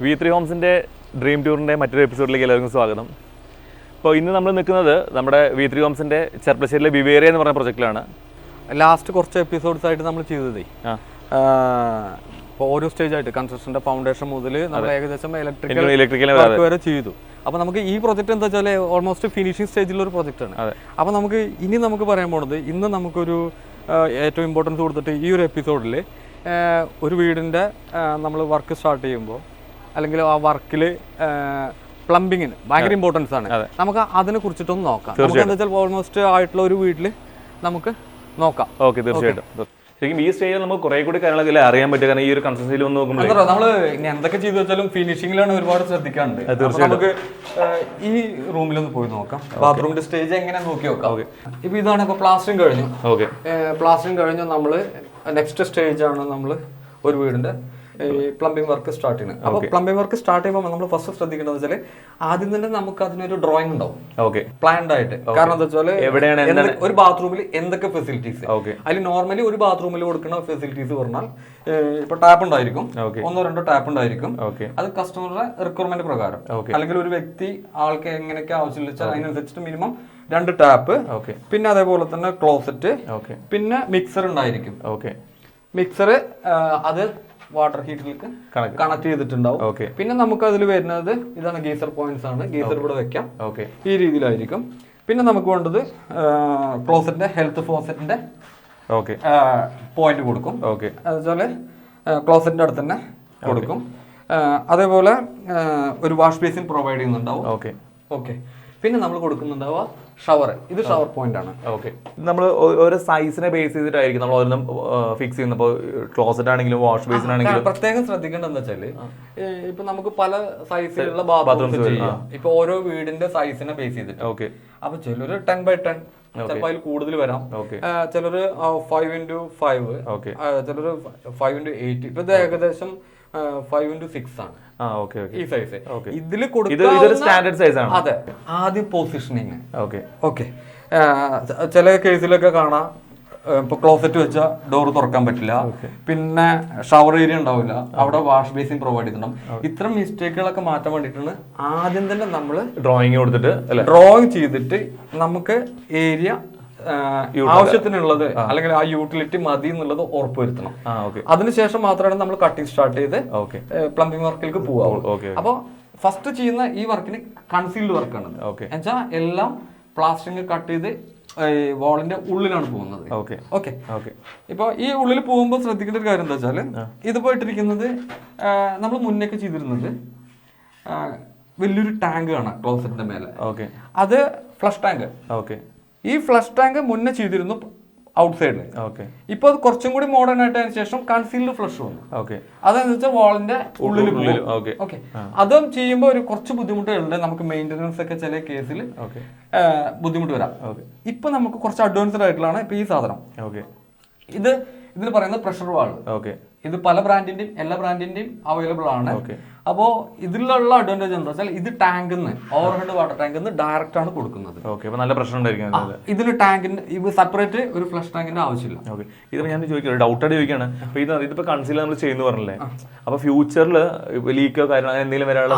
V3 ഹോംസിൻ്റെ dream ടൂറിൻ്റെ മറ്റൊരു എപ്പിസോഡിലേക്ക് എല്ലാവർക്കും സ്വാഗതം. അപ്പോൾ ഇന്ന് നമ്മൾ നിൽക്കുന്നത് നമ്മുടെ V3 ഹോംസിൻ്റെ ചെർപ്പശ്ശേരിയിലെ വിവേറിയ എന്ന് പറഞ്ഞ പ്രൊജക്റ്റിലാണ്. ലാസ്റ്റ് കുറച്ച് എപ്പിസോഡ്സ് ആയിട്ട് നമ്മൾ ചെയ്തതേ ഇപ്പോൾ ഓരോ സ്റ്റേജ് ആയിട്ട് കൺസ്ട്രക്ഷൻ്റെ ഫൗണ്ടേഷൻ മുതൽ നമ്മൾ ഏകദേശം ഇലക്ട്രിക്കൽ വർക്ക് വരെ ചെയ്തു. അപ്പോൾ നമുക്ക് ഈ പ്രൊജക്റ്റ് എന്താ വെച്ചാൽ ഓൾമോസ്റ്റ് ഫിനിഷിംഗ് സ്റ്റേജിലൊരു പ്രൊജക്റ്റാണ്. അപ്പോൾ നമുക്ക് പറയാൻ പോകുന്നത് ഇന്ന് നമുക്കൊരു ഏറ്റവും ഇമ്പോർട്ടൻസ് കൊടുത്തിട്ട് ഈ ഒരു എപ്പിസോഡിൽ ഒരു വീടിൻ്റെ നമ്മൾ വർക്ക് സ്റ്റാർട്ട് ചെയ്യുമ്പോൾ അല്ലെങ്കിൽ ആ വർക്കിൽ പ്ലംബിങ്ങിന് ഭയങ്കര ഇമ്പോർട്ടൻസ് ആണ്. നമുക്ക് അതിനെ കുറിച്ചിട്ടൊന്ന് നോക്കാം. നമുക്ക് എന്താ വെച്ചാൽ ഓൾമോസ്റ്റ് ആയിട്ടുള്ള ഒരു വീട്ടിൽ നമുക്ക് നോക്കാം. ഓക്കെ, തീർച്ചയായിട്ടും. ശരിക്കും ഈ സ്റ്റേജിൽ നമുക്ക് കുറെ കൂടി കാര്യങ്ങളൊക്കെ അറിയാൻ പറ്റും. കാരണം ഈ ഒരു കൺസ്ട്രക്ഷനിൽ വന്ന് നോക്കുമ്പോൾ നമ്മൾ ഇനി എന്തൊക്കെ ചെയ്തു വെച്ചാലും ഫിനിഷിംഗിലാണ് ഒരുപാട് ശ്രദ്ധിക്കാറുണ്ട്. നമുക്ക് ഈ റൂമിലൊന്ന് പോയി നോക്കാം. ബാത്റൂമിന്റെ സ്റ്റേജ് എങ്ങനെ നോക്കി നോക്കാം. ഇപ്പൊ ഇതാണ് ഇപ്പൊ പ്ലാസ്റ്ററിങ് കഴിഞ്ഞു. പ്ലാസ്റ്ററിങ് കഴിഞ്ഞു. നമ്മൾ നെക്സ്റ്റ് സ്റ്റേജ് ആണ് നമ്മൾ ഒരു വീടിന്റെ പ്ലംബിംഗ് വർക്ക് സ്റ്റാർട്ട് ചെയ്യുന്നത്. അപ്പോൾ പ്ലംബിംഗ് വർക്ക് സ്റ്റാർട്ട് ചെയ്യുമ്പോൾ നമ്മൾ ഫസ്റ്റ് ശ്രദ്ധിക്കേണ്ടത് വെച്ചാൽ ആദ്യം തന്നെ നമുക്ക് അതിനൊരു ഡ്രോയിങ് ഉണ്ടാവും, പ്ലാൻഡ് ആയിട്ട്. കാരണം എന്താ വെച്ചാൽ ഒരു ബാത്റൂമിൽ എന്തൊക്കെ ഫെസിലിറ്റീസ്, അതിൽ നോർമലി ഒരു ബാത്റൂമിൽ കൊടുക്കുന്ന ഫെസിലിറ്റീസ് പറഞ്ഞാൽ ഇപ്പൊ ടാപ്പ് ഉണ്ടായിരിക്കും, ഒന്നോ രണ്ടോ ടാപ്പ് ഉണ്ടായിരിക്കും. അത് കസ്റ്റമറുടെ റിക്വയർമെന്റ് പ്രകാരം, അല്ലെങ്കിൽ ഒരു വ്യക്തി ആൾക്ക് എങ്ങനെയൊക്കെ ആവശ്യമില്ല വെച്ചാൽ അതിനനുസരിച്ചിട്ട് മിനിമം 2 ടാപ്പ്, പിന്നെ അതേപോലെ തന്നെ ക്ലോസറ്റ്, പിന്നെ മിക്സർ ഉണ്ടായിരിക്കും. മിക്സർ അത് വാട്ടർ ഹീറ്ററിലേക്ക് കണക്ട് ചെയ്തിട്ടുണ്ടാവും. പിന്നെ നമുക്ക് അതിൽ വരുന്നത് ഇതാണ് ഗീസർ പോയിന്റ്സ് ആണ്. ഗീസർ ഇവിടെ വെക്കാം, ഈ രീതിയിലായിരിക്കും. പിന്നെ നമുക്ക് വേണ്ടത് ക്ലോസറ്റിന്റെ ഹെൽത്ത് ഫോസറ്റിന്റെ പോയിന്റ് കൊടുക്കും. അതുപോലെ ക്ലോസറ്റിന്റെ അടുത്ത് തന്നെ കൊടുക്കും. അതേപോലെ ഒരു വാഷ് ബേസിൻ പ്രൊവൈഡ് ചെയ്യുന്നുണ്ടാവും. ഓക്കെ, പിന്നെ നമ്മൾ കൊടുക്കുന്നുണ്ടാവുക ഷവർ. ഇത് ഷവർ പോയിന്റ് ആണ്. നമ്മൾ ഓരോ സൈസിനെ ബേസ് ചെയ്തിട്ടായിരിക്കും നമ്മൾ ഓരോന്നും ഫിക്സ് ചെയ്യുന്നത്. ഇപ്പോൾ ക്ലോസറ്റ് ആണെങ്കിലും വാഷ് ബേസിൻ ആണെങ്കിലും പ്രത്യേകം ശ്രദ്ധിക്കേണ്ടത് എന്താ വെച്ചാല് ഇപ്പൊ നമുക്ക് പല സൈസിലുള്ള ബാത്റൂംസ് ചെയ്യാം. ഇപ്പൊ ഓരോ വീടിന്റെ സൈസിനെ ബേസ് ചെയ്തിട്ട് അപ്പൊ ചിലര് 10x10, ചിലപ്പോൾ അതിൽ കൂടുതൽ വരാം. ചിലര് 5x5, ചിലര് 5x8. ഇപ്പൊ ഇത് ഏകദേശം 5x6 ആണ് ഈ സൈസ്. ഇതില് സ്റ്റാൻഡേർഡ് സൈസ് ആണ്. അതെ, ആദ്യം പൊസിഷനിങ്. ഓക്കെ, ചില കേസിലൊക്കെ കാണാം ഇപ്പൊ ക്ലോസറ്റ് വെച്ചാൽ ഡോർ തുറക്കാൻ പറ്റില്ല, പിന്നെ ഷവർ ഏരിയ ഉണ്ടാവില്ല, അവിടെ വാഷ് ബേസിൻ പ്രൊവൈഡ് ചെയ്തിട്ടുണ്ടാവും. ഇത്തരം മിസ്റ്റേക്കുകളൊക്കെ മാറ്റാൻ വേണ്ടിയിട്ടാണ് ആദ്യം തന്നെ നമ്മൾ ഡ്രോയിങ് ചെയ്തിട്ട് നമുക്ക് ഏരിയ ആവശ്യത്തിനുള്ളത് അല്ലെങ്കിൽ ആ യൂട്ടിലിറ്റി മതി എന്നുള്ളത് ഉറപ്പുവരുത്തണം. അതിനുശേഷം മാത്രമാണ് നമ്മൾ കട്ടിങ് സ്റ്റാർട്ട് ചെയ്ത് പ്ലംബിംഗ് വർക്കിലേക്ക് പോകാവുള്ളൂ. അപ്പൊ ഫസ്റ്റ് ചെയ്യുന്ന ഈ വർക്കിന് കൺസീൽഡ് വർക്കാണ്. എന്നുവെച്ചാൽ എല്ലാം പ്ലാസ്റ്ററിങ് കട്ട് ചെയ്ത് വാളിന്റെ ഉള്ളിലാണ് പോകുന്നത്. ഇപ്പൊ ഈ ഉള്ളിൽ പോകുമ്പോൾ ശ്രദ്ധിക്കേണ്ട ഒരു കാര്യം എന്താ വെച്ചാല് ഇത് പോയിട്ടിരിക്കുന്നത് നമ്മൾ മുന്നേക്ക് ചെയ്തിരുന്നത് വലിയൊരു ടാങ്ക് കാണാം ക്ലോസറ്റിന്റെ മേലെ. അത് ഫ്ലഷ് ടാങ്ക്. ഈ ഫ്ലഷ് ടാങ്ക് മുന്നേ ചെയ്തിരുന്നു ഔട്ട് സൈഡിൽ. ഇപ്പൊ അത് കുറച്ചും കൂടി മോഡേൺ ആയിട്ടതിന് ശേഷം കൺസീൽഡ് ഫ്ലഷ് വന്നു. അതെന്ന് വെച്ചാൽ വാളിന്റെ ഉള്ളിൽ. അതും ചെയ്യുമ്പോൾ ഒരു കുറച്ച് ബുദ്ധിമുട്ടുകളുണ്ട്. നമുക്ക് മെയിൻ്റെനൻസ് ഒക്കെ ചില കേസിൽ ബുദ്ധിമുട്ട് വരാം. ഇപ്പൊ നമുക്ക് കുറച്ച് അഡ്വാൻസ്ഡ് ആയിട്ടുള്ളതാണ് ഇപ്പൊ ഈ സാധനം. ഇതിന് പറയുന്നത് പ്രഷർ വാൾവ്. ഇത് പല ബ്രാൻഡിന്റെയും എല്ലാ ബ്രാൻഡിന്റെയും അവൈലബിൾ ആണ്. അപ്പോ ഇതിലുള്ള അഡ്വാൻറ്റേജ് എന്താ വെച്ചാൽ ഇത് ടാങ്കിന്ന് ഓവർഹെഡ് വാട്ടർ ടാങ്കിന്ന് ഡയറക്റ്റ് ആണ് കൊടുക്കുന്നത്. നല്ല പ്രശ്നം ഉണ്ടായിരിക്കും. ഇതിന് ടാങ്കിന്റെ സെപ്പറേറ്റ് ഒരു ഫ്ലഷ് ടാങ്കിന്റെ ആവശ്യമില്ല. ഇത് ഞാൻ ചോദിക്കുന്നത് ഡൗട്ടായിട്ട് ചോദിക്കുകയാണ്. ഇതിപ്പോ കൺസീലർ നമ്മൾ ചെയ്യുന്നു പറഞ്ഞല്ലേ, അപ്പൊ ഫ്യൂച്ചറിൽ ലീക്കോ കാര്യങ്ങൾ എന്തെങ്കിലും വരാനുള്ള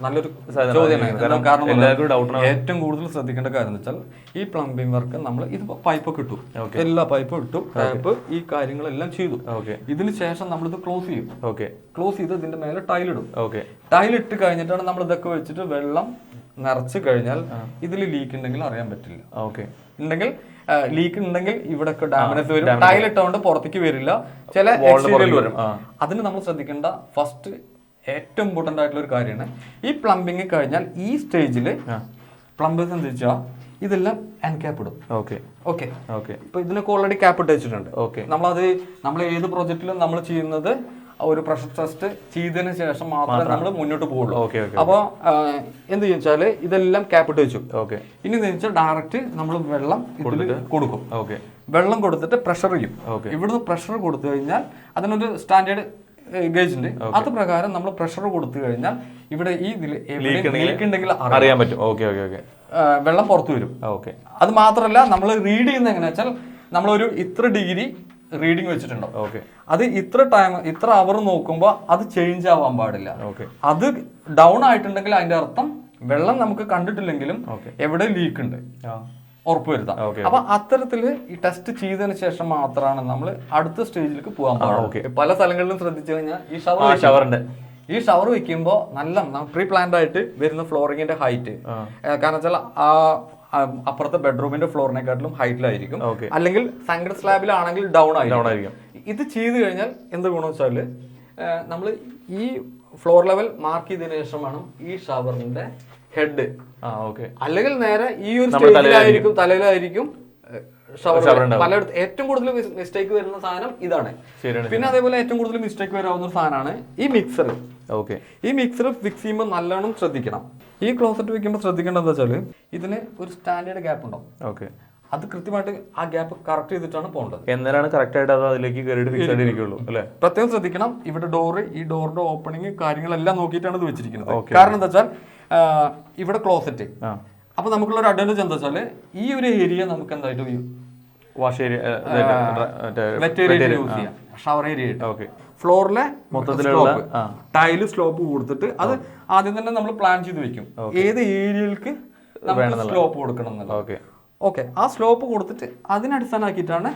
നല്ലൊരു ചോദ്യമാണ്. കാരണം ഏറ്റവും കൂടുതൽ ശ്രദ്ധിക്കേണ്ട കാര്യം എന്ന് വെച്ചാൽ ഈ പ്ലംബിംഗ് വർക്ക് നമ്മൾ ഇതിപ്പോ പൈപ്പൊക്കെ ഇട്ടു, എല്ലാ പൈപ്പും ഇട്ടു, ടാപ്പ്, ഈ കാര്യങ്ങളെല്ലാം ചെയ്തു. ഇതിന് ശേഷം നമ്മളിത് ക്ലോസ് ചെയ്യും. ക്ലോസ് ചെയ്ത് ഇതിന്റെ മേലെ ടൈലിടും. ടൈലിട്ട് കഴിഞ്ഞിട്ടാണ് നമ്മൾ ഇതൊക്കെ വെച്ചിട്ട് വെള്ളം നിറച്ച് കഴിഞ്ഞാൽ ഇതിൽ ലീക്ക് ഉണ്ടെങ്കിൽ അറിയാൻ പറ്റില്ല. ഉണ്ടെങ്കിൽ ലീക്ക് ഉണ്ടെങ്കിൽ ഇവിടെ ഡാമേജ് വരും. ടൈലിട്ടുകൊണ്ട് പുറത്തേക്ക് വരില്ല, ചില എക്സ്റ്റീരിയൽ വരും. അതിന് നമ്മൾ ശ്രദ്ധിക്കേണ്ട ഫസ്റ്റ് ഏറ്റവും ഇമ്പോർട്ടന്റ് ആയിട്ടുള്ള ഒരു കാര്യമാണ് ഈ പ്ലംബിങ് കഴിഞ്ഞാൽ ഈ സ്റ്റേജിൽ പ്ലംബേഴ്സ് എന്താ വെച്ചാൽ ഇതെല്ലാം ക്യാപ്പ് ഇടും. ഇപ്പൊ ഇതിനൊക്കെ ഓൾറെഡി ക്യാപ്പ് ഇട്ട് വെച്ചിട്ടുണ്ട്. നമ്മൾ ഏത് പ്രോജക്റ്റിലും നമ്മൾ ചെയ്യുന്നത് ഒരു പ്രഷർ ടെസ്റ്റ് ചെയ്തതിനു ശേഷം മാത്രമേ നമ്മൾ മുന്നോട്ട് പോകുള്ളൂ. അപ്പൊ എന്ത് ചോദിച്ചാല് ഇതെല്ലാം ക്യാപ്പ് ഇട്ട് വെച്ചു. ഇനി എന്താ വെച്ചാൽ ഡയറക്റ്റ് നമ്മൾ വെള്ളം ഇതിൽ കൊടുക്കും. വെള്ളം കൊടുത്തിട്ട് പ്രഷർ ചെയ്യും. ഇവിടുന്ന് പ്രഷർ കൊടുത്തു കഴിഞ്ഞാൽ അതിനൊരു സ്റ്റാൻഡേർഡ് ഗേജ് ഉണ്ട്. അത് പ്രകാരം നമ്മൾ പ്രഷർ കൊടുത്തു കഴിഞ്ഞാൽ ഇവിടെ ഈ ലീക്ക് ഉണ്ടെങ്കിൽ അറിയാൻ പറ്റും. വെള്ളം പുറത്തു വരും. അത് മാത്രമല്ല നമ്മൾ റീഡ് ചെയ്യുന്നത് എങ്ങനെയാ വെച്ചാൽ നമ്മളൊരു ഇത്ര ഡിഗ്രി റീഡിങ് വെച്ചിട്ടുണ്ടോ? ഓക്കെ. അത് ഇത്ര അവർ നോക്കുമ്പോൾ അത് ചേഞ്ച് ആവാൻ പാടില്ല. ഓക്കെ. അത് ഡൗൺ ആയിട്ടുണ്ടെങ്കിൽ അതിന്റെ അർത്ഥം വെള്ളം നമുക്ക് കണ്ടിട്ടില്ലെങ്കിലും എവിടെ ലീക്ക് ഉണ്ട് ഉറപ്പുവരുത്താം. അപ്പൊ അത്തരത്തില് ഈ ടെസ്റ്റ് ചെയ്തതിന് ശേഷം മാത്രമാണ് നമ്മൾ അടുത്ത സ്റ്റേജിലേക്ക് പോകാൻ പാടുള്ളൂ. പല സ്ഥലങ്ങളിലും ശ്രദ്ധിച്ചു കഴിഞ്ഞാൽ ഈ ഷവർ വെക്കുമ്പോൾ നല്ല പ്രീ പ്ലാൻഡ് ആയിട്ട് വരുന്ന ഫ്ലോറിങ്ങിന്റെ ഹൈറ്റ്, കാരണം വെച്ചാൽ അപ്പുറത്തെ ബെഡ്റൂമിന്റെ ഫ്ലോറിനെക്കാട്ടിലും ഹൈറ്റിലായിരിക്കും, അല്ലെങ്കിൽ സാങ്കഡ് സ്ലാബിലാണെങ്കിൽ ഡൗൺ ആയിരിക്കും. ഇത് ചെയ്ത് കഴിഞ്ഞാൽ എന്ത് ഗുണം വെച്ചാൽ നമ്മൾ ഈ ഫ്ലോർ ലെവൽ മാർക്ക് ചെയ്തതിനു ശേഷം വേണം ഈ ഷവറിന്റെ ഹെഡ്, അല്ലെങ്കിൽ നേരെ ഈ ഒരു സ്റ്റേജിലായിരിക്കും, തലയിലായിരിക്കും ഷവർ. പലയിടത്ത് ഏറ്റവും കൂടുതൽ മിസ്റ്റേക്ക് വരുന്ന സാധനം ഇതാണ്. പിന്നെ അതേപോലെ ഏറ്റവും കൂടുതൽ മിസ്റ്റേക്ക് വരാവുന്ന സാധനമാണ് ഈ മിക്സർ. ഈ മിക്സർ ഫിക്സ് ചെയ്യുമ്പോൾ നല്ലോണം ശ്രദ്ധിക്കണം. ഈ ക്ലോസറ്റ് വെക്കുമ്പോൾ ശ്രദ്ധിക്കേണ്ടത് എന്താ വെച്ചാൽ ഇതിന് ഒരു സ്റ്റാൻഡേർഡ് ഗ്യാപ്പ് ഉണ്ടാവും. അത് കൃത്യമായിട്ട് ആ ഗ്യാപ്പ് കറക്റ്റ് ചെയ്തിട്ടാണ് പോകേണ്ടത്. എന്നാലാണ് കറക്റ്റ് ആയിട്ട് അത് അതിലേക്ക് കയറിയിരിക്കുള്ളൂ അല്ലേ? പ്രത്യേകം ശ്രദ്ധിക്കണം. ഇവിടെ ഈ ഡോറിന്റെ ഓപ്പണിങ് കാര്യങ്ങളെല്ലാം നോക്കിയിട്ടാണ് ഇത് വെച്ചിരിക്കുന്നത്. കാരണം എന്താ വെച്ചാൽ ഇവിടെ ക്ലോസറ്റ്, അപ്പൊ നമുക്കുള്ള ഒരു അഡ്വാൻറ്റേജ് എന്താ വെച്ചാൽ ഈ ഒരു ഏരിയ നമുക്ക് എന്തായിട്ട് wash area, wet area use ചെയ്യാം, ഷവർ ഏരിയ. ഫ്ലോറിലെ മൊത്തത്തിലുള്ള ടൈല് സ്ലോപ്പ് കൊടുത്തിട്ട് അത് ആദ്യം തന്നെ നമ്മൾ പ്ലാൻ ചെയ്ത് വെക്കും, ഏത് ഏരിയയിലേക്ക് സ്ലോപ്പ് കൊടുക്കണം എന്നുള്ളത്. ഓക്കെ, ആ സ്ലോപ്പ് കൊടുത്തിട്ട് അതിനടിസ്ഥാനമാക്കിയിട്ടാണ്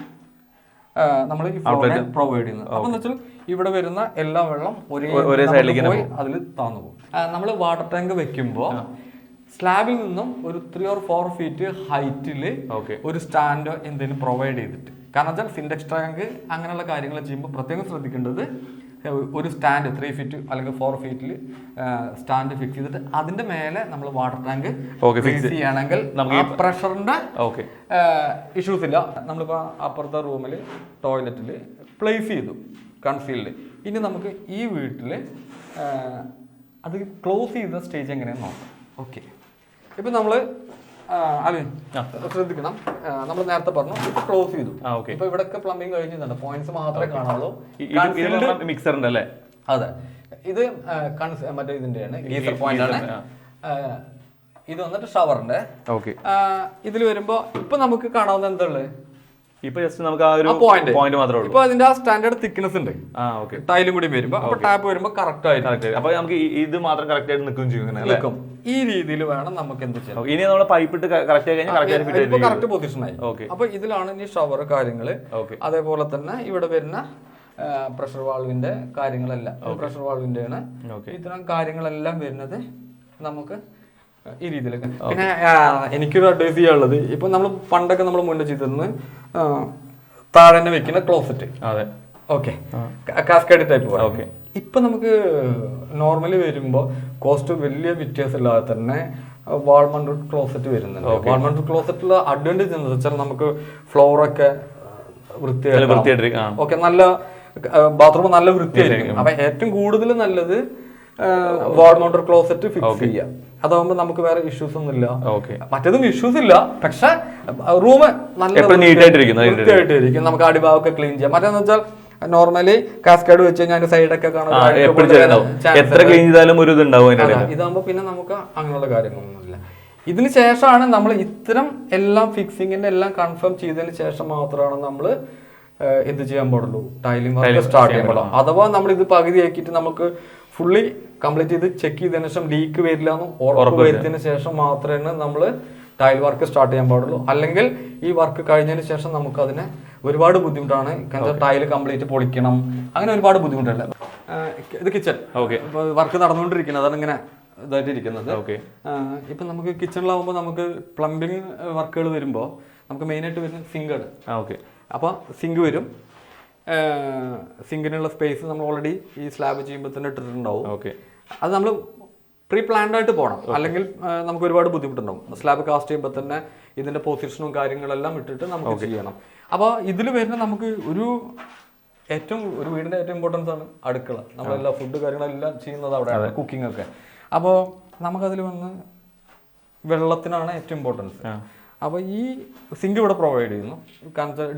നമ്മൾ ഈ ഫ്ലോറിനെ പ്രൊവൈഡ് ചെയ്യുന്നത്. അപ്പൊ എന്താ വെച്ചാൽ ഇവിടെ വരുന്ന എല്ലാ വെള്ളം ഒരേ സൈഡിലേക്ക് പോയി അതിൽ താന്നു പോകും. നമ്മൾ വാട്ടർ ടാങ്ക് വെക്കുമ്പോൾ സ്ലാബിൽ നിന്നും ഒരു 3 or 4 feet ഹൈറ്റിൽ ഒരു സ്റ്റാൻഡോ എന്തെങ്കിലും പ്രൊവൈഡ് ചെയ്തിട്ട്, കാരണം വെച്ചാൽ സിൻഡെക്സ് ടാങ്ക് അങ്ങനെയുള്ള കാര്യങ്ങൾ ചെയ്യുമ്പോൾ പ്രത്യേകം ശ്രദ്ധിക്കേണ്ടത് ഒരു സ്റ്റാൻഡ് 3 feet അല്ലെങ്കിൽ 4 feet സ്റ്റാൻഡ് ഫിക്സ് ചെയ്തിട്ട് അതിന്റെ മേലെ നമ്മൾ വാട്ടർ ടാങ്ക് ഫിക്സ് ചെയ്യുകയാണെങ്കിൽ പ്രഷറിന്റെ ഇഷ്യൂസ് ഇല്ല. നമ്മളിപ്പോ അപ്പുറത്തെ റൂമിൽ ടോയ്ലറ്റിൽ പ്ലേസ് ചെയ്തു കൺസീൽഡ്. ഇനി നമുക്ക് ഈ വീട്ടിൽ അത് ക്ലോസ് ചെയ്ത സ്റ്റേജ് എങ്ങനെയാന്ന് നോക്കാം. ഓക്കെ, ഇപ്പൊ നമ്മള് ശ്രദ്ധിക്കണം. നമ്മൾ നേരത്തെ പറഞ്ഞു ഇപ്പൊ ക്ലോസ് ചെയ്തു. ഇപ്പൊ ഇവിടെ പ്ലംബിംഗ് കഴിഞ്ഞിട്ടുണ്ട്, പോയിന്റ്സ് മാത്രമേ കാണാവുള്ളൂ. മിക്സറിന്റെ അല്ലേ? അതെ, ഇത് മറ്റേ ഇതിന്റെയാണ്, ഗീസർ പോയിന്റ് ആണ്. ഇത് വന്നിട്ട് ഷവറിന്റെ. ഇതിൽ വരുമ്പോ ഇപ്പൊ നമുക്ക് കാണാവുന്ന എന്താ ഉള്ളത്? ഇപ്പൊ ജസ്റ്റ് നമുക്ക് ആ ഒരു പോയിന്റ് മാത്രമേ ഉള്ളൂ. ഇപ്പൊ അതിന്റെ ആ സ്റ്റാൻഡേർഡ് തിക്നെസ് ഉണ്ട്, ടൈലും കൂടി വരുമ്പോ. അപ്പൊ ടാപ്പ് വരുമ്പോ കറക്റ്റ് ആയിട്ട്, അപ്പൊ നമുക്ക് ഇത് മാത്രം കറക്റ്റ് ആയിട്ട് നിൽക്കും ചെയ്യും. ഈ രീതിയിൽ വേണം നമുക്ക് എന്ത് ചെയ്യാം. ഇനി നമ്മൾ പൈപ്പ് ഇട്ട് കറക്റ്റ് ആയി കഴിഞ്ഞാൽ കറക്റ്റ് പൊസിഷൻ ആയി. അപ്പൊ ഇതിലാണ് ഇനി ഷവർ കാര്യങ്ങള്. അതേപോലെ തന്നെ ഇവിടെ വരുന്ന പ്രഷർ വാൾവിന്റെ കാര്യങ്ങളെല്ലാം പ്രഷർ വാൾവിന്റെ ആണ്. ഇത്തരം കാര്യങ്ങളെല്ലാം വരുന്നത് നമുക്ക് ഈ രീതിയിലൊക്കെ. പിന്നെ എനിക്കൊരു അഡ്വൈസ് ചെയ്യാനുള്ളത്, ഇപ്പൊ നമ്മൾ പണ്ടൊക്കെ നമ്മൾ മുന്നേ ചെയ്തിരുന്നത് താഴെ തന്നെ വെക്കുന്ന ക്ലോസറ്റ്, ഓക്കെ, കാസ്കേഡ് ടൈപ്പ്. ഇപ്പൊ നമുക്ക് നോർമലി വരുമ്പോ കോസ്റ്റ് വലിയ വ്യത്യാസമില്ലാതെ തന്നെ വാൾ മൗണ്ടഡ് ക്ലോസറ്റ് വരുന്നുണ്ട്. വാൾ മൗണ്ടഡ് ക്ലോസറ്റിലുള്ള അഡ്വാൻറ്റേജ് എന്താ വെച്ചാൽ നമുക്ക് ഫ്ലോറൊക്കെ വൃത്തിയായിട്ട്, ഓക്കെ, നല്ല ബാത്റൂം നല്ല വൃത്തിയായിരിക്കും. അപ്പൊ ഏറ്റവും കൂടുതൽ നല്ലത് വാൾ മൗണ്ടഡ് ക്ലോസറ്റ് ഫിക്സ് ചെയ്യാം. അതാവുമ്പോ നമുക്ക് വേറെ ഇഷ്യൂസ് ഒന്നും ഇല്ല. മറ്റേതും ഇഷ്യൂസ് ഇല്ല, പക്ഷെ റൂം നല്ല വൃത്തിയായിട്ടിരിക്കും. നമുക്ക് അടിഭാഗമൊക്കെ ക്ലീൻ ചെയ്യാം. മറ്റേന്ന് വെച്ചാൽ നോർമലി കാസ്കേഡ് വെച്ച് കഴിഞ്ഞാൽ സൈഡൊക്കെ കാണാം, ഇതാകുമ്പോ പിന്നെ നമുക്ക് അങ്ങനെയുള്ള കാര്യങ്ങളൊന്നുമില്ല. ഇതിന് ശേഷമാണ് നമ്മൾ ഇത്തരം എല്ലാം ഫിക്സിങ്ങിന്റെ എല്ലാം കൺഫേം ചെയ്തതിന് ശേഷം മാത്രമാണ് നമ്മൾ എന്ത് ചെയ്യാൻ പാടുള്ളൂ, ടൈലിംഗ് വർക്ക് സ്റ്റാർട്ട് ചെയ്യാൻ പാടുള്ളൂ. അഥവാ നമ്മൾ ഇത് പകുതിയാക്കിയിട്ട് നമുക്ക് ഫുള്ളി കംപ്ലീറ്റ് ചെയ്ത് ചെക്ക് ചെയ്തതിനു ശേഷം ലീക്ക് വരില്ല എന്ന് ഉറപ്പ് വരുത്തിയതിനു ശേഷം മാത്രമേ നമ്മൾ ടൈൽ വർക്ക് സ്റ്റാർട്ട് ചെയ്യാൻ പാടുള്ളൂ. അല്ലെങ്കിൽ ഈ വർക്ക് കഴിഞ്ഞതിന് ശേഷം നമുക്ക് അതിന് ഒരുപാട് ബുദ്ധിമുട്ടാണ്. ടൈല് കംപ്ലീറ്റ് പൊളിക്കണം, അങ്ങനെ ഒരുപാട് ബുദ്ധിമുട്ടല്ല. ഇത് കിച്ചൺ വർക്ക് നടന്നുകൊണ്ടിരിക്കുന്നത്, അതാണ് ഇങ്ങനെ ഇതായിട്ട് ഇരിക്കുന്നത്. ഇപ്പൊ നമുക്ക് കിച്ചണിലാവുമ്പോൾ നമുക്ക് പ്ലംബിംഗ് വർക്കുകൾ വരുമ്പോൾ നമുക്ക് മെയിനായിട്ട് വരുന്നത് സിങ്കാണ്. അപ്പോൾ സിങ്ക് വരും. സിങ്കിനുള്ള സ്പേസ് നമ്മൾ ഓൾറെഡി ഈ സ്ലാബ് ചെയ്യുമ്പോൾ തന്നെ ഇട്ടിട്ടുണ്ടാവും. അത് നമ്മൾ പ്രീ പ്ലാൻഡ് ആയിട്ട് പോകണം, അല്ലെങ്കിൽ നമുക്ക് ഒരുപാട് ബുദ്ധിമുട്ടുണ്ടാവും. സ്ലാബ് കാസ്റ്റ് ചെയ്യുമ്പോൾ തന്നെ ഇതിന്റെ പൊസിഷനും കാര്യങ്ങളെല്ലാം ഇട്ടിട്ട് നമുക്ക് ചെയ്യണം. അപ്പോൾ ഇതിൽ വരുന്ന നമുക്ക് ഒരു വീടിന്റെ ഏറ്റവും ഇമ്പോർട്ടൻസ് ആണ് അടുക്കള. നമ്മളെല്ലാം ഫുഡ് കാര്യങ്ങളെല്ലാം ചെയ്യുന്നത് അവിടെയാണ്, കുക്കിംഗ് ഒക്കെ. അപ്പോൾ നമുക്കതിൽ വന്ന് വെള്ളത്തിനാണ് ഏറ്റവും ഇമ്പോർട്ടൻസ്. അപ്പോൾ ഈ സിങ്ക് ഇവിടെ പ്രൊവൈഡ് ചെയ്യുന്നു,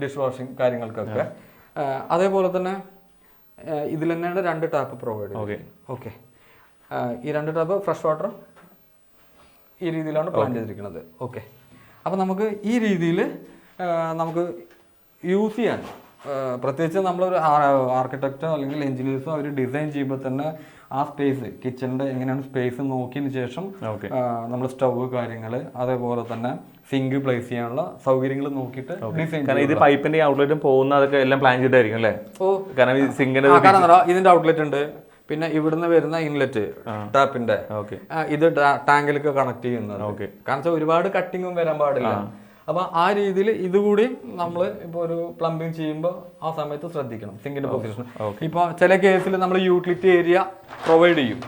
ഡിഷ് വാഷിംഗ് കാര്യങ്ങൾക്കൊക്കെ. അതേപോലെ തന്നെ ഇതിൽ തന്നെയാണ് 2 ടാപ്പ് പ്രൊവൈഡ് ചെയ്യുന്നത്. ഓക്കെ, ഈ 2 ടാപ്പ് ഫ്രഷ് വാട്ടർ ഈ രീതിയിലാണ് പ്ലാൻ ചെയ്തിരിക്കുന്നത്. ഓക്കെ, അപ്പോൾ നമുക്ക് ഈ രീതിയിൽ നമുക്ക് യൂസ് ചെയ്യാൻ പ്രത്യേകിച്ച് നമ്മളൊരു ആർക്കിടെക്റ്റോ അല്ലെങ്കിൽ എഞ്ചിനീയേഴ്സോ അവർ ഡിസൈൻ ചെയ്യുമ്പോൾ തന്നെ ആ സ്പേസ് കിച്ചണിൻ്റെ എങ്ങനെയാണ് സ്പേസ് നോക്കിയതിന് ശേഷം നമ്മൾ സ്റ്റവ് കാര്യങ്ങൾ അതേപോലെ തന്നെ സിങ്ക് പ്ലേസ് ചെയ്യാനുള്ള സൗകര്യങ്ങൾ നോക്കിയിട്ട് ഡിസൈൻ. കാരണം ഇത് പൈപ്പിന്റെ ഔട്ട്ലെറ്റും പോകുന്ന അതൊക്കെ എല്ലാം പ്ലാൻ ചെയ്തിട്ടായിരിക്കും അല്ലേ? കാരണം സിങ്കിന്റെ ഇതിന്റെ ഔട്ട്ലെറ്റ് ഉണ്ട്, പിന്നെ ഇവിടുന്ന് വരുന്ന ഇൻലെറ്റ് ടാപ്പിന്റെ ഇത് ടാങ്കിലേക്ക് കണക്ട് ചെയ്യുന്നത്. കാരണം വെച്ചാൽ ഒരുപാട് കട്ടിങ്ങും വരാൻ പാടില്ല. അപ്പൊ ആ രീതിയിൽ ഇതുകൂടി നമ്മൾ ഇപ്പൊ ഒരു പ്ലംബിങ് ചെയ്യുമ്പോൾ ആ സമയത്ത് ശ്രദ്ധിക്കണം സിങ്കിന്റെ പൊസിഷൻ. ഇപ്പൊ ചില കേസിൽ നമ്മൾ യൂട്ടിലിറ്റി ഏരിയ പ്രൊവൈഡ് ചെയ്യും.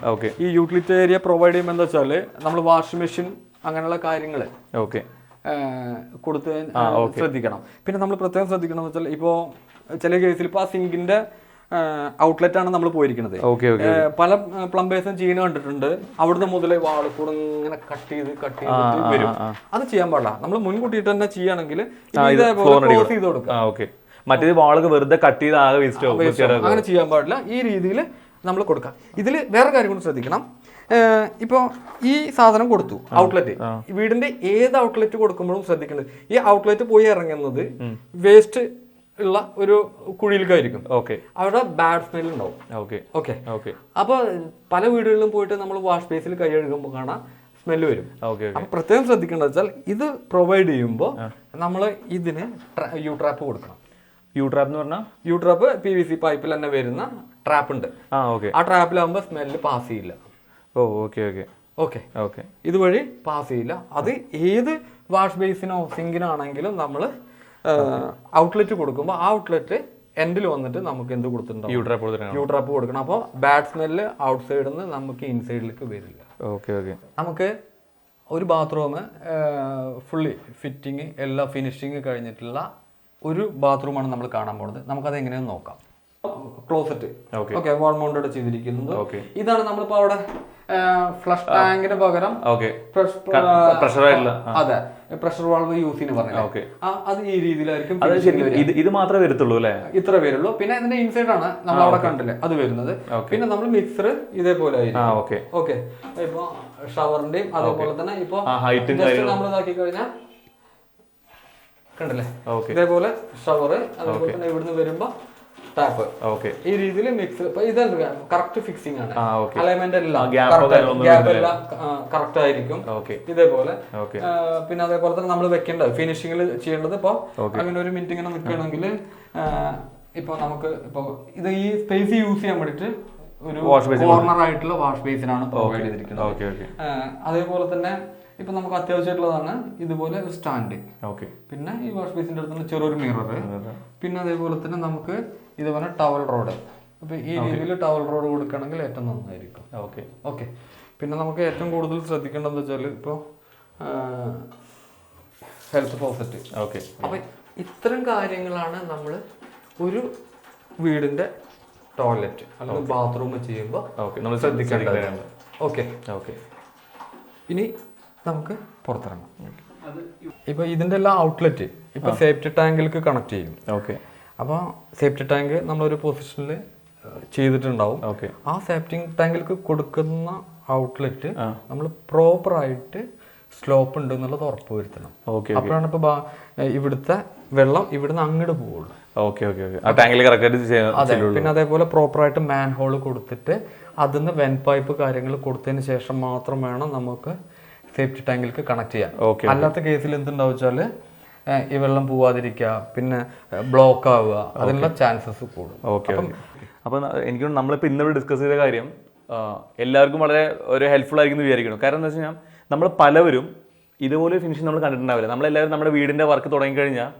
ഈ യൂട്ടിലിറ്റി ഏരിയ പ്രൊവൈഡ് ചെയ്യുമ്പോൾ എന്താ വെച്ചാല് നമ്മൾ വാഷിംഗ് മെഷീൻ അങ്ങനെയുള്ള കാര്യങ്ങൾ കൊടുത്ത് ശ്രദ്ധിക്കണം. പിന്നെ നമ്മൾ പ്രത്യേകം ശ്രദ്ധിക്കണം എന്ന് വെച്ചാൽ ഇപ്പോൾ ചില കേസിൽ ഇപ്പോൾ ആ സിങ്കിന്റെ ഔട്ട്ലെറ്റ് ആണ് നമ്മൾ പോയിരിക്കുന്നത്. പല പ്ലംബേഴ്സും ചെയ്യുന്ന കണ്ടിട്ടുണ്ട്, അവിടുന്ന് മുതലേ വാള് കൂടെ ഇങ്ങനെ കട്ട് ചെയ്ത് വരും. അത് ചെയ്യാൻ പാടില്ല. നമ്മൾ മുൻകൂട്ടിയിട്ട് തന്നെ ചെയ്യുകയാണെങ്കിൽ ക്ലോസ് ചെയ്ത് കൊടുക്കാം. മറ്റേ വാളൊക്കെ വെറുതെ കട്ട് ചെയ്ത് അങ്ങനെ ചെയ്യാൻ പാടില്ല. ഈ രീതിയിൽ നമ്മൾ കൊടുക്കാം. ഇതിൽ വേറെ കാര്യം കൂടി ശ്രദ്ധിക്കണം. ഇപ്പോൾ ഈ സാധനം കൊടുത്തു ഔട്ട്ലെറ്റ്, വീടിന്റെ ഏത് ഔട്ട്ലെറ്റ് കൊടുക്കുമ്പോഴും ശ്രദ്ധിക്കേണ്ടത് ഈ ഔട്ട്ലെറ്റ് പോയി ഇറങ്ങുന്നത് വേസ്റ്റ് ഉള്ള ഒരു കുഴിയിലേക്കായിരിക്കും. അവിടെ ബാഡ് സ്മെൽ ഉണ്ടാവും. അപ്പൊ പല വീടുകളിലും പോയിട്ട് നമ്മൾ വാഷ് ബേസിൽ കൈ കഴുകുമ്പോൾ കാണാം സ്മെല്ല് വരും. അപ്പൊ പ്രത്യേകം ശ്രദ്ധിക്കേണ്ടത് വെച്ചാൽ ഇത് പ്രൊവൈഡ് ചെയ്യുമ്പോൾ നമ്മൾ ഇതിന് യു ട്രാപ്പ് കൊടുക്കണം. യു ട്രാപ്പ് എന്ന് പറഞ്ഞാൽ യു ട്രാപ്പ് PVC പൈപ്പിൽ തന്നെ വരുന്ന ട്രാപ്പ് ഉണ്ട്. ആ ട്രാപ്പിലാകുമ്പോൾ സ്മെല്ല് പാസ് ചെയ്യില്ല. ഇതുവഴി പാസ് ചെയ്യില്ല. അത് ഏത് വാഷ് ബേസിനോ സിങ്കിനോ ആണെങ്കിലും നമ്മൾ ഔട്ട്ലെറ്റ് കൊടുക്കുമ്പോൾ ആ ഔട്ട്ലെറ്റ് എൻഡിൽ വന്നിട്ട് നമുക്ക് എന്ത് കൊടുത്തിട്ടുണ്ടാവും? യു ട്രാപ്പ് കൊടുക്കണം. അപ്പോൾ ബാഡ് സ്മെല്ല് ഔട്ട് സൈഡിൽ നിന്ന് നമുക്ക് ഇൻസൈഡിലേക്ക് വരില്ല. നമുക്ക് ഒരു ബാത്റൂം ഫുള്ളി ഫിറ്റിങ് എല്ലാ ഫിനിഷിങ് കഴിഞ്ഞിട്ടുള്ള ഒരു ബാത്റൂമാണ് നമ്മൾ കാണാൻ പോകുന്നത്. നമുക്കത് എങ്ങനെയെന്ന് നോക്കാം. ക്ലോസറ്റ് വാൾ മൗണ്ടഡ് ചെയ്തിരിക്കുന്നത് ഇതാണ്. നമ്മളിപ്പോ അവിടെ ഫ്ലഷ് ടാങ്കിന് പകരം അതെ പ്രഷർ വാൾവ് യൂസ് ചെയ്യുന്ന പറഞ്ഞത് അത് ഈ രീതിയിലായിരിക്കും. ഇത് മാത്രമേ വരത്തുള്ളൂ അല്ലേ? ഇത്ര വരുള്ളൂ. പിന്നെ ഇതിന്റെ ഇൻസൈഡ് ആണ് നമ്മൾ അവിടെ കണ്ടില്ലേ അത് വരുന്നത്. പിന്നെ നമ്മൾ മിക്സർ ഇതേപോലെ ആയിരിക്കും. ഇപ്പൊ ഷവറിന്റെയും അതേപോലെ തന്നെ ഇപ്പൊ നമ്മൾ ഇതാക്കി കഴിഞ്ഞാൽ കണ്ടില്ലേ ഇതേപോലെ ഷവർ, അതേപോലെ തന്നെ ഇവിടുന്ന് വരുമ്പോ ടാപ്പ്. ഈ രീതിയിൽ മിക്സ് ഇതെന്ത് കറക്റ്റ് ഫിക്സിംഗ് ആണ്. അലൈൻമെന്റ് എല്ലാം ഗ്യാപ്പ് എല്ലാം കറക്റ്റ് ആയിരിക്കും ഇതേപോലെ. പിന്നെ അതേപോലെ തന്നെ നമ്മൾ വെക്കേണ്ടത് ഫിനിഷിംഗിൽ ചെയ്യേണ്ടത് ഇപ്പൊ അങ്ങനെ ഒരു മിനിറ്റ് ഇങ്ങനെ നിൽക്കുകയാണെങ്കിൽ ഇപ്പൊ നമുക്ക് ഇപ്പൊ ഇത് ഈ സ്പേസ് യൂസ് ചെയ്യാൻ വേണ്ടിട്ട് ഒരു കോർണർ ആയിട്ടുള്ള വാഷ് ബേസിനാണ് പ്രൊവൈഡ് ചെയ്തിരിക്കുന്നത്. അതേപോലെ തന്നെ ഇപ്പൊ നമുക്ക് അത്യാവശ്യമായിട്ടുള്ളതാണ് ഇതുപോലെ ഒരു സ്റ്റാൻഡ്. പിന്നെ ഈ വാഷ് ബേസിന്റെ അടുത്തുള്ള ചെറിയൊരു മിറർ. പിന്നെ അതേപോലെ തന്നെ നമുക്ക് ഇതുപോലെ ടവൽ റോഡ്. അപ്പൊ ഈ രീതിയിൽ ടവൽ റോഡ് കൊടുക്കുകയാണെങ്കിൽ ഏറ്റവും നന്നായിരിക്കും. പിന്നെ നമുക്ക് ഏറ്റവും കൂടുതൽ ശ്രദ്ധിക്കേണ്ടതെന്ന് വെച്ചാൽ ഇപ്പോൾ ഹെൽത്ത് ഫോസറ്റ്. അപ്പൊ ഇത്തരം കാര്യങ്ങളാണ് നമ്മൾ ഒരു വീടിന്റെ ടോയ്ലറ്റ് അല്ലെങ്കിൽ ബാത്റൂം ചെയ്യുമ്പോൾ നമ്മൾ ശ്രദ്ധിക്കേണ്ടത്. ഇനി നമുക്ക് പുറത്തിറങ്ങാം. ഇപ്പൊ ഇതിന്റെ എല്ലാം ഔട്ട്ലെറ്റ് ഇപ്പൊ സേഫ്റ്റി ടാങ്കിലേക്ക് കണക്ട് ചെയ്യും. അപ്പോൾ സേഫ്റ്റി ടാങ്ക് നമ്മളൊരു പൊസിഷനിൽ ചെയ്തിട്ടുണ്ടാവും. ആ സേഫ്റ്റി ടാങ്കിലേക്ക് കൊടുക്കുന്ന ഔട്ട്ലെറ്റ് നമ്മൾ പ്രോപ്പറായിട്ട് സ്ലോപ്പ് ഉണ്ട് എന്നുള്ളത് ഉറപ്പ് വരുത്തണം. അപ്പോഴാണ് ഇപ്പൊ ഇവിടുത്തെ വെള്ളം ഇവിടുന്ന് അങ്ങോട്ട് പോവുള്ളൂ. അതെ. പിന്നെ അതേപോലെ പ്രോപ്പറായിട്ട് മാൻ ഹോൾ കൊടുത്തിട്ട് അതിന്ന് വെൻ പൈപ്പ് കാര്യങ്ങൾ കൊടുത്തതിന് ശേഷം മാത്രം വേണം നമുക്ക് സേഫ്റ്റി ടാങ്കിലേക്ക് കണക്ട് ചെയ്യാൻ. അല്ലാത്ത കേസിൽ എന്തുണ്ടാവും വെച്ചാല് ഈ വെള്ളം പോവാതിരിക്കുക, പിന്നെ ബ്ലോക്ക് ആവുക, അതിനുള്ള ചാൻസസ് കൂടും. അപ്പം എനിക്ക് നമ്മളിപ്പോൾ ഇന്നിവിടെ ഡിസ്കസ് ചെയ്ത കാര്യം എല്ലാവർക്കും വളരെ ഒരു ഹെൽപ്ഫുൾ ആയിരിക്കും എന്ന് വിചാരിക്കണം. കാരണം എന്താ വെച്ച് കഴിഞ്ഞാൽ നമ്മൾ പലവരും ഇതുപോലെ ഫിനിഷിംഗ് നമ്മൾ കണ്ടിട്ടുണ്ടാവില്ല. നമ്മളെല്ലാവരും നമ്മുടെ വീടിൻ്റെ വർക്ക് തുടങ്ങിക്കഴിഞ്ഞാൽ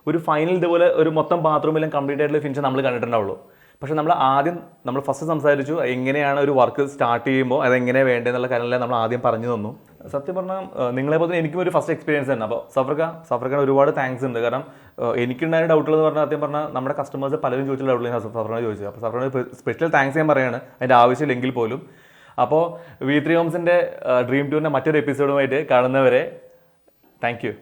ഒരു ഫൈനൽ ഇതുപോലെ ഒരു മൊത്തം ബാത്റൂമെല്ലാം കംപ്ലീറ്റ് ആയിട്ടുള്ള ഫിനിഷ് നമ്മൾ കണ്ടിട്ടുണ്ടാവുള്ളൂ. പക്ഷേ നമ്മൾ ഫസ്റ്റ് സംസാരിച്ചു എങ്ങനെയാണ് ഒരു വർക്ക് സ്റ്റാർട്ട് ചെയ്യുമ്പോൾ അതെങ്ങനെ വേണ്ടതെന്നുള്ള കാര്യങ്ങളെല്ലാം നമ്മൾ ആദ്യം പറഞ്ഞു തന്നു. സത്യം പറഞ്ഞാൽ നിങ്ങളെപ്പോലെ എനിക്കും ഒരു ഫസ്റ്റ് എക്സ്പീരിയൻസ് തന്നെ. അപ്പോൾ സഫർക്കാണ് ഒരുപാട് താങ്ക്സ് ഉണ്ട്. കാരണം എനിക്കുണ്ടായ ഡൗട്ടുകൾ എന്ന് പറഞ്ഞാൽ സത്യം പറഞ്ഞാൽ നമ്മുടെ കസ്റ്റമേഴ്സ് പലരും ചോദിച്ചിട്ടുള്ള ഡൗട്ടുകൾ സഫറിനോട് ചോദിച്ചത്. അപ്പോൾ സഫറിനോട് സ്പെഷ്യൽ താങ്ക്സ് ഞാൻ പറയുകയാണ്, അതിൻ്റെ ആവശ്യമില്ലെങ്കിൽ പോലും. അപ്പോൾ V3 ഹോംസിൻ്റെ ഡ്രീം ടൂറിൻ്റെ മറ്റൊരു എപ്പിസോഡുമായിട്ട് കാണുന്നവരെ താങ്ക് യു.